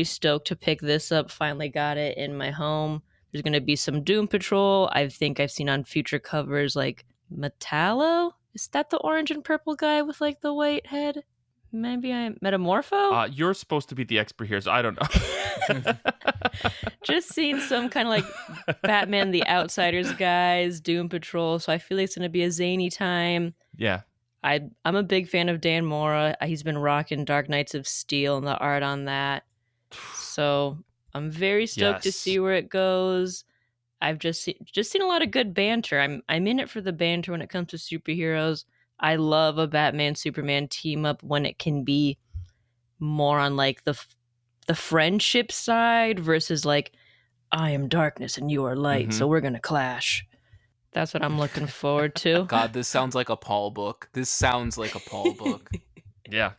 stoked to pick this up. Finally got it in my home. There's going to be some Doom Patrol. I think I've seen on future covers like Metallo. Is that the orange and purple guy with like the white head? Maybe I Metamorpho. You're supposed to be the expert here, so I don't know. Just seen some kind of like Batman the Outsiders guys, Doom Patrol. So I feel like it's going to be a zany time. Yeah. I'm a big fan of Dan Mora. He's been rocking Dark Knights of Steel and the art on that. So I'm very stoked to see where it goes. I've just seen a lot of good banter. I'm in it for the banter when it comes to superheroes. I love a Batman Superman team up when it can be more on like the friendship side versus like I am darkness and you are light, so we're gonna clash. That's what I'm looking forward to. God, this sounds like a Paul book. Yeah.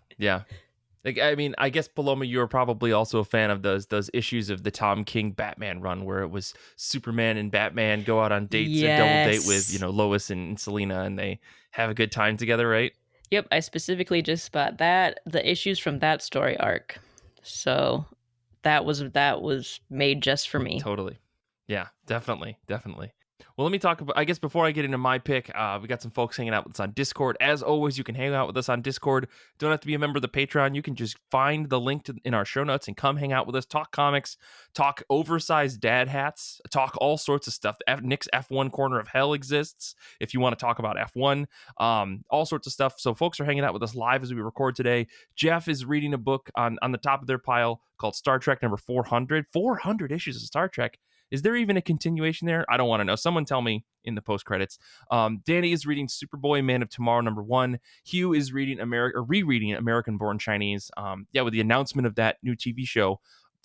Like, I mean, I guess Paloma, you were probably also a fan of those issues of the Tom King Batman run where it was Superman and Batman go out on dates, a double date with Lois and Selena, and they have a good time together, right? Yep, I specifically just bought the issues from that story arc. So that was made just for me. Totally. Yeah, definitely. Well, let me talk about, I guess before I get into my pick, we got some folks hanging out with us on Discord. As always, you can hang out with us on Discord. Don't have to be a member of the Patreon. You can just find the link in our show notes and come hang out with us, talk comics, talk oversized dad hats, talk all sorts of stuff. Nick's F1 Corner of Hell exists if you want to talk about F1, all sorts of stuff. So folks are hanging out with us live as we record today. Jeff is reading a book on the top of their pile called Star Trek number 400. 400 issues of Star Trek. Is there even a continuation there? I don't want to know. Someone tell me in the post credits. Danny is reading Superboy Man of Tomorrow number 1. Hugh is reading rereading American Born Chinese. With the announcement of that new TV show,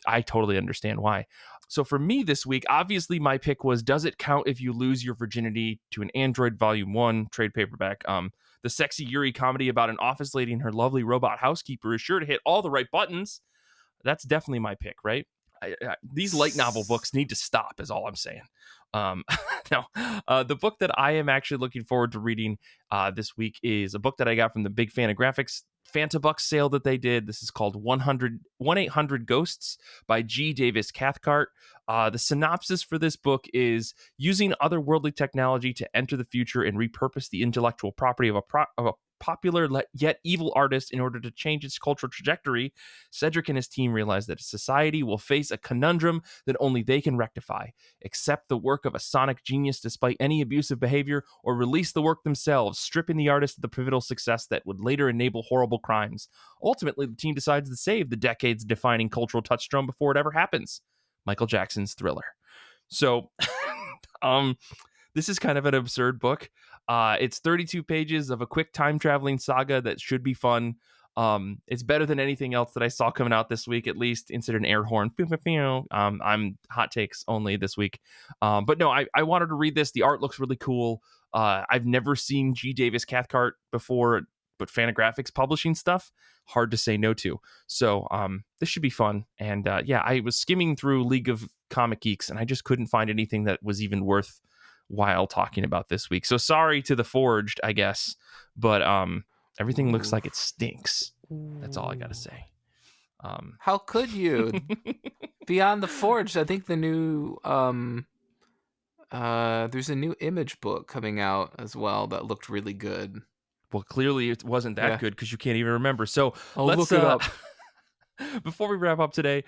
I totally understand why. So for me this week, obviously my pick was Does It Count If You Lose Your Virginity to an Android Volume 1 trade paperback. The sexy Yuri comedy about an office lady and her lovely robot housekeeper is sure to hit all the right buttons. That's definitely my pick, right? These light novel books need to stop is all I'm saying. The book that I am actually looking forward to reading this week is a book that I got from the Big Fan of Graphics Fantabucks sale that they did. This is called 1-800 Ghosts by G. Davis Cathcart. The synopsis for this book is using otherworldly technology to enter the future and repurpose the intellectual property of a popular yet evil artist in order to change its cultural trajectory. Cedric and his team realize that society will face a conundrum that only they can rectify: accept the work of a sonic genius despite any abusive behavior, or release the work themselves, stripping the artist of the pivotal success that would later enable horrible crimes. Ultimately, the team decides to save the decades-defining cultural touchstone before it ever happens: Michael Jackson's Thriller. So, this is kind of an absurd book. It's 32 pages of a quick time-traveling saga that should be fun. It's better than anything else that I saw coming out this week, at least. Insert an air horn. I'm hot takes only this week. But no, I wanted to read this. The art looks really cool. I've never seen G. Davis Cathcart before, but Fantagraphics publishing stuff, hard to say no to. So this should be fun. And I was skimming through League of Comic Geeks, and I just couldn't find anything that was even worth while talking about this week. So sorry to the Forged, I guess, but everything looks like it stinks. That's all I gotta say. How could you? Beyond the Forge, I think the new there's a new Image book coming out as well that looked really good. Well, clearly it wasn't that Yeah. good because you can't even remember. So I'll let's look it up. before we wrap up today,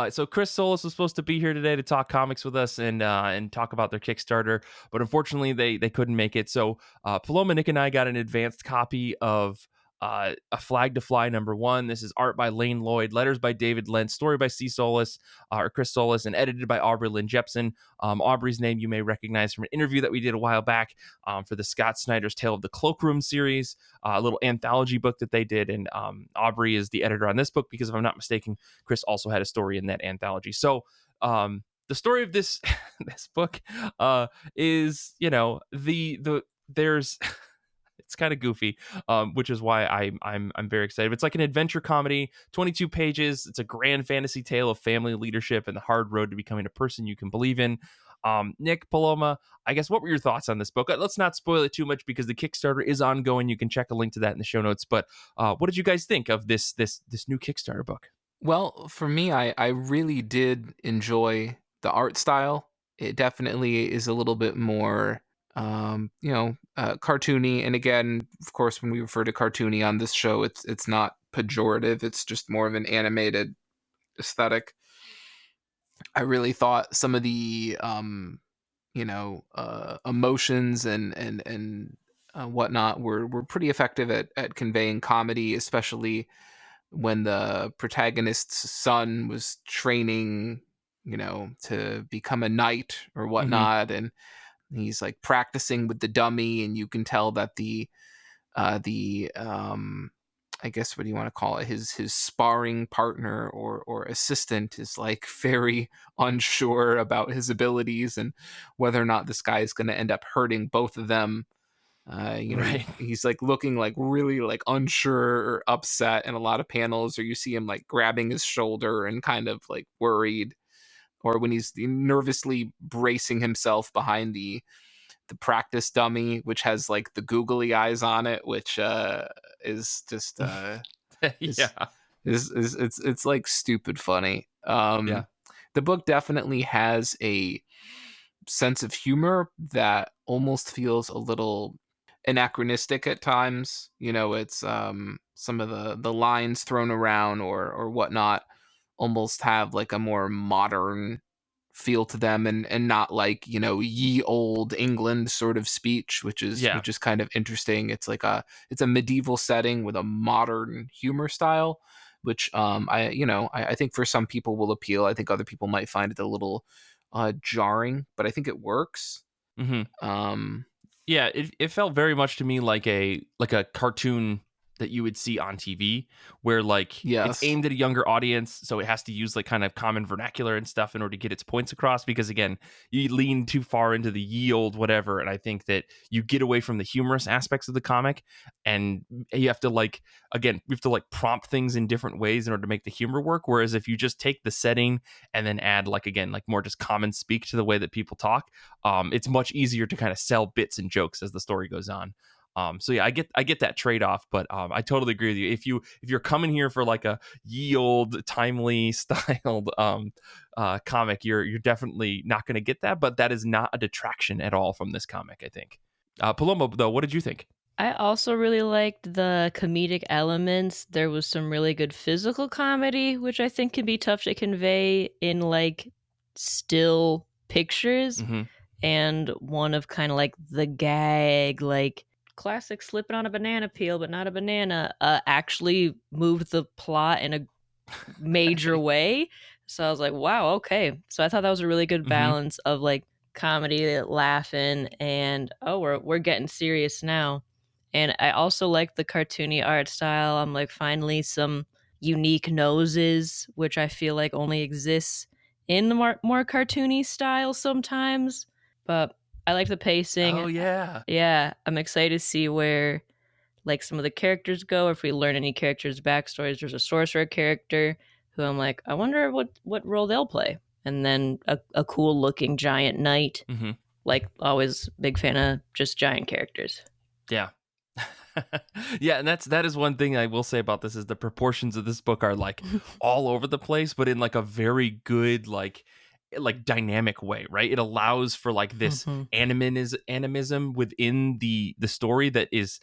so Chris Solis was supposed to be here today to talk comics with us and talk about their Kickstarter, but unfortunately they couldn't make it. So Paloma, Nick, and I got an advanced copy of A Flag to Fly #1. This is art by Lane Lloyd, letters by David Lentz, story by C. Solis, or Chris Solis, and edited by Aubrey Lynn Jepson. Aubrey's name you may recognize from an interview that we did a while back for the Scott Snyder's Tale of the Cloakroom series, a little anthology book that they did. And Aubrey is the editor on this book because if I'm not mistaken, Chris also had a story in that anthology. So the story of this this book is, there's it's kind of goofy, which is why I'm very excited. It's like an adventure comedy, 22 pages. It's a grand fantasy tale of family leadership and the hard road to becoming a person you can believe in. Nick, Paloma, I guess, what were your thoughts on this book? Let's not spoil it too much because the Kickstarter is ongoing. You can check a link to that in the show notes. But what did you guys think of this new Kickstarter book? Well, for me, I really did enjoy the art style. It definitely is a little bit more, cartoony. And again, of course, when we refer to cartoony on this show, it's not pejorative. It's just more of an animated aesthetic. I really thought some of the, emotions and whatnot were pretty effective at conveying comedy, especially when the protagonist's son was training, to become a knight or Mm-hmm. whatnot, and he's like practicing with the dummy, and you can tell that the I guess what do you want to call it, his sparring partner or assistant is like very unsure about his abilities and whether or not this guy is going to end up hurting both of them. Right. He's like looking like really like unsure or upset in a lot of panels, or you see him like grabbing his shoulder and kind of like worried, or when he's nervously bracing himself behind the practice dummy, which has like the googly eyes on it, which is just is, Yeah. is it's like stupid funny. Yeah. The book definitely has a sense of humor that almost feels a little anachronistic at times. It's some of the lines thrown around or whatnot almost have like a more modern feel to them, and not like, ye old England sort of speech, which is Yeah. kind of interesting. It's a medieval setting with a modern humor style, which I think for some people will appeal. I think other people might find it a little jarring, but I think it works. Mm-hmm. um Yeah, it felt very much to me like a cartoon that you would see on TV, where like it's yes. aimed at a younger audience, so it has to use like kind of common vernacular and stuff in order to get its points across. Because again, you lean too far into the ye old whatever, and I think that you get away from the humorous aspects of the comic, and you have to prompt things in different ways in order to make the humor work. Whereas if you just take the setting and then add like more just common speak to the way that people talk, it's much easier to kind of sell bits and jokes as the story goes on. So yeah, I get that trade off, but I totally agree with you. If you're coming here for like a ye old timely styled comic, you're definitely not going to get that. But that is not a detraction at all from this comic, I think. Paloma, though, what did you think? I also really liked the comedic elements. There was some really good physical comedy, which I think can be tough to convey in like still pictures. Mm-hmm. And one of kind of like the gag, like classic slipping on a banana peel, but not a banana, actually moved the plot in a major way. So I was like, wow, okay. So I thought that was a really good Mm-hmm. balance of like comedy, laughing, and oh, we're getting serious now. And I also like the cartoony art style. I'm like, finally some unique noses, which I feel like only exists in the more cartoony style sometimes. But I like the pacing. Oh yeah. Yeah, I'm excited to see where like some of the characters go. If we learn any characters' backstories, there's a sorcerer character who I'm like, I wonder what role they'll play. And then a cool looking giant knight. Mm-hmm. Like always, big fan of just giant characters. Yeah. Yeah, and that is one thing I will say about this is the proportions of this book are like all over the place, but in like a very good like dynamic way, right? It allows for like this Mhm. animism within the story that is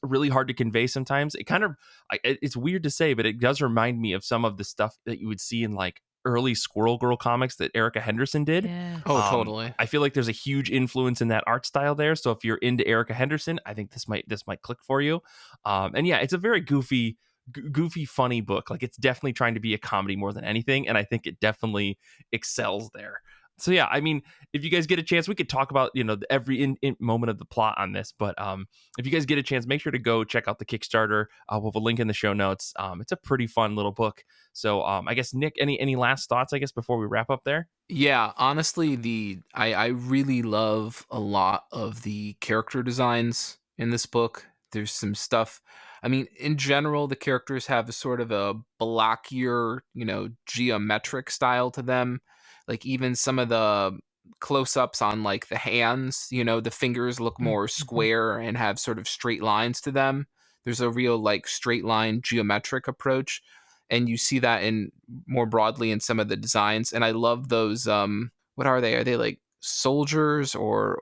really hard to convey sometimes. It kind of it's weird to say, but it does remind me of some of the stuff that you would see in like early Squirrel Girl comics that Erica Henderson did. Yeah. Oh, totally. I feel like there's a huge influence in that art style there. So if you're into Erica Henderson, I think this might click for you. And yeah, it's a very goofy, funny book. Like it's definitely trying to be a comedy more than anything, and I think it definitely excels there. So yeah, I mean, if you guys get a chance, we could talk about every in moment of the plot on this. But if you guys get a chance, make sure to go check out the Kickstarter. We'll have a link in the show notes. It's a pretty fun little book. So I guess Nick, any last thoughts? I guess before we wrap up there. Yeah, honestly, I really love a lot of the character designs in this book. There's some stuff. I mean, in general, the characters have a sort of a blockier, geometric style to them. Like even some of the close-ups on like the hands, the fingers look more Mhm. square and have sort of straight lines to them. There's a real like straight line geometric approach, and you see that in more broadly in some of the designs. And I love those. What are they? Are they like soldiers or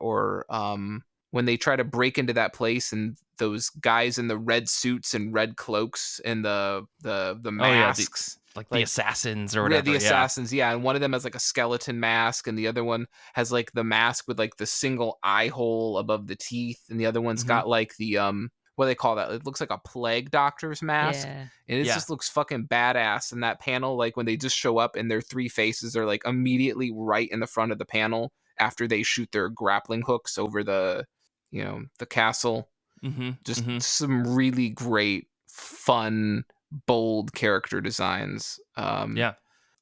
when they try to break into that place and those guys in the red suits and red cloaks and the Oh yeah, the masks, like the like assassins or the whatever. Yeah. assassins, yeah, and one of them has like a skeleton mask, and the other one has like the mask with like the single eye hole above the teeth, and the other one's Hmm. got like the what do they call that? It looks like a plague doctor's mask, Yeah. and it Yeah. just looks fucking badass. In that panel, like when they just show up and their three faces are like immediately right in the front of the panel after they shoot their grappling hooks over the castle. Hmm. Just Hmm. some really great, fun, bold character designs. Yeah.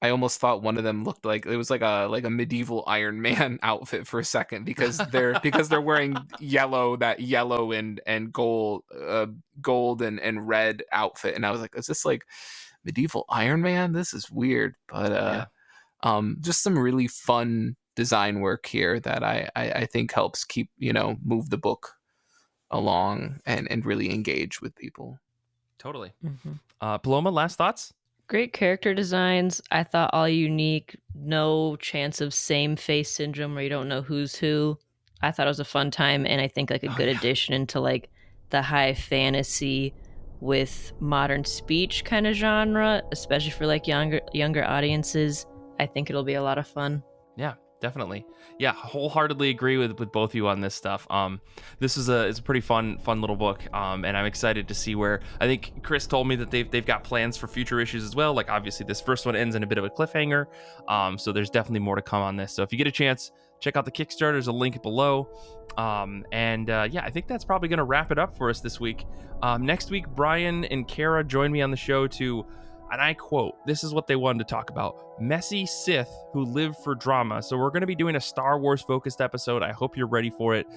I almost thought one of them looked like it was like a medieval Iron Man outfit for a second because they're wearing that yellow and gold and red outfit, and I was like, is this like medieval Iron Man? This is weird, but Yeah. just some really fun design work here that I think helps keep move the book along and really engage with people. Totally. Mhm. Paloma, last thoughts? Great character designs. I thought all unique, no chance of same face syndrome where you don't know who's who. I thought it was a fun time, and I think like a Oh good yeah. addition into like the high fantasy with modern speech kind of genre, especially for like younger audiences. I think it'll be a lot of fun. Yeah, definitely. Yeah, wholeheartedly agree with both of you on this stuff. This is it's a pretty fun little book. And I'm excited to see where I think Chris told me that they've got plans for future issues as well. Like obviously this first one ends in a bit of a cliffhanger. So there's definitely more to come on this. So if you get a chance, check out the Kickstarter. There's a link below. Yeah, I think that's probably going to wrap it up for us this week. Next week, Brian and Kara join me on the show to, and I quote, this is what they wanted to talk about: messy Sith who live for drama. So we're going to be doing a Star Wars focused episode. I hope you're ready for it.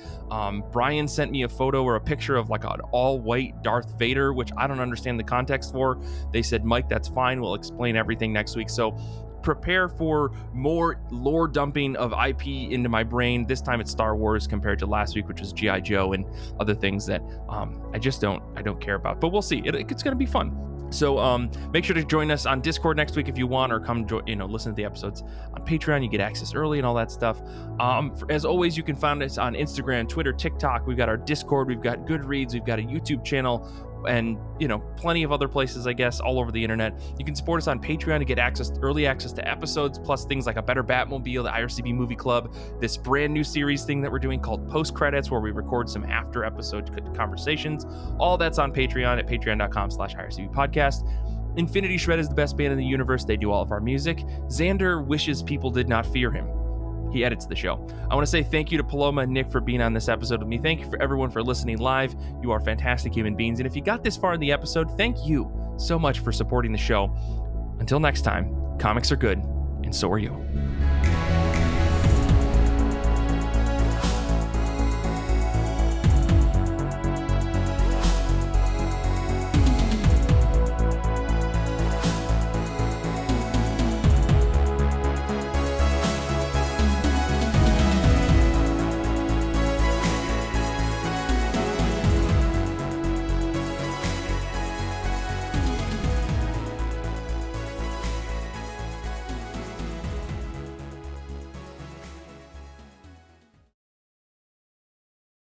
Brian sent me a photo or a picture of like an all white Darth Vader, which I don't understand the context for. They said, Mike, that's fine. We'll explain everything next week. So prepare for more lore dumping of IP into my brain. This time it's Star Wars compared to last week, which was G.I. Joe and other things that I don't care about. But we'll see. It's going to be fun. So make sure to join us on Discord next week if you want, or come listen to the episodes on Patreon. You get access early and all that stuff. As always, you can find us on Instagram, Twitter, TikTok. We've got our Discord, we've got Goodreads, we've got a YouTube channel, and plenty of other places, I guess, all over the internet. You can support us on Patreon to get early access to episodes, plus things like a better Batmobile, the IRCB Movie Club, this brand new series thing that we're doing called Post Credits, where we record some after episode conversations. All that's on Patreon at patreon.com/IRCB podcast. Infinity Shred is the best band in the universe. They do all of our music. Zander wishes people did not fear him. He edits the show. I want to say thank you to Paloma and Nick for being on this episode with me. Thank you for everyone for listening live. You are fantastic human beings. And if you got this far in the episode, thank you so much for supporting the show. Until next time, comics are good, and so are you.